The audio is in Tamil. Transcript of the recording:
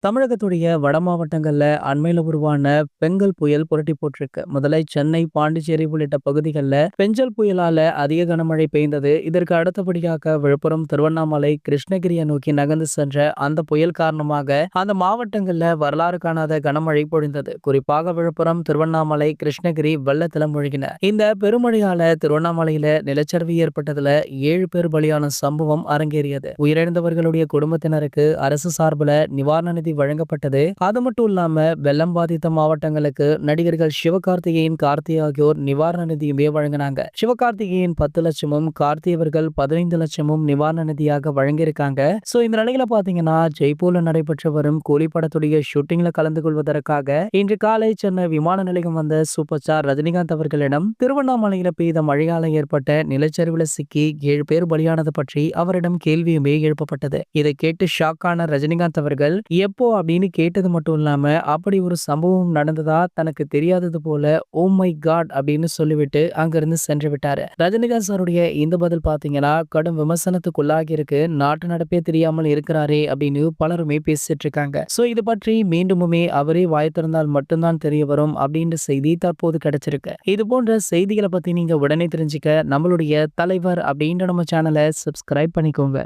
தமிழகத்துடைய வட மாவட்டங்கள்ல அண்மையில உருவான பெங்கல் புயல் புரட்டி போட்டிருக்கு. முதல்ல சென்னை, பாண்டிச்சேரி உள்ளிட்ட பகுதிகள்ல பெஞ்சல் புயலால அதிக கனமழை பெய்ந்தது. இதற்கு அடுத்தபடியாக விழுப்புரம், திருவண்ணாமலை, கிருஷ்ணகிரியை நோக்கி நகர்ந்து சென்ற அந்த புயல் காரணமாக அந்த மாவட்டங்கள்ல வரலாறு காணாத கனமழை பொழிந்தது. குறிப்பாக விழுப்புரம், திருவண்ணாமலை, கிருஷ்ணகிரி வெள்ளத்துல மூழ்கின. இந்த பெருமழையால திருவண்ணாமலையில நிலச்சரிவு ஏற்பட்டதுல 7 பேர் பலியான சம்பவம் அரங்கேறியது. உயிரிழந்தவர்களுடைய குடும்பத்தினருக்கு அரசு சார்பில் நிவாரண நிதி வழங்கப்பட்டது. அது மட்டும் இல்லாம வெள்ளம் பாதித்த மாவட்டங்களுக்கு நடிகர்கள் சிவகார்த்திகேயன், கார்த்தி ஆகியோர் நிவாரண நிதியுமே வழங்கினாங்க. சிவகார்த்திகேயன் 10 லட்சமும், கார்த்தி அவர்கள் 15 லட்சமும் நிவாரண நிதியாக வழங்கியிருக்காங்க. சோ இந்த நிலையில பாத்தீங்கன்னா ஜெய்ப்பூர்ல நடைபெற்று வரும் கூலி படத்துடைய ஷூட்டிங்ல கலந்து கொள்வதற்காக இன்று காலை சென்னை விமான நிலையம் வந்த சூப்பர் ஸ்டார் ரஜினிகாந்த் அவர்களிடம் திருவண்ணாமலையில பெய்த மழையால ஏற்பட்ட நிலச்சரிவுல சிக்கி 7 பேர் பலியானது பற்றி அவரிடம் கேள்வியுமே எழுப்பப்பட்டது. இதை கேட்டு ஷாக்கான ரஜினிகாந்த் அவர்கள் எப்போ அப்படின்னு கேட்டது மட்டும் இல்லாம அப்படி ஒரு சம்பவம் நடந்ததா தனக்கு தெரியாதது போல ஓ மை காட் அப்படின்னு சொல்லிவிட்டு அங்கிருந்து சென்று விட்டாரு. ரஜினிகாந்த் சாருடைய இந்த பதில் பாத்தீங்கன்னா கடும் விமர்சனத்துக்குள்ளாகி இருக்கு. நாட்டு நடப்பே தெரியாமல் இருக்கிறாரே அப்படின்னு பலருமே பேசிட்டு இருக்காங்க. சோ இது பற்றி மீண்டுமே அவரே வாய் திறந்தால் மட்டும்தான் தெரிய வரும் அப்படின்ற செய்தி தற்போது கிடைச்சிருக்கு. இது போன்ற செய்திகளை பத்தி நீங்க உடனே தெரிஞ்சுக்க நம்மளுடைய தலைவர் அப்படின்ற நம்ம சேனலை சப்ஸ்கிரைப் பண்ணிக்கோங்க.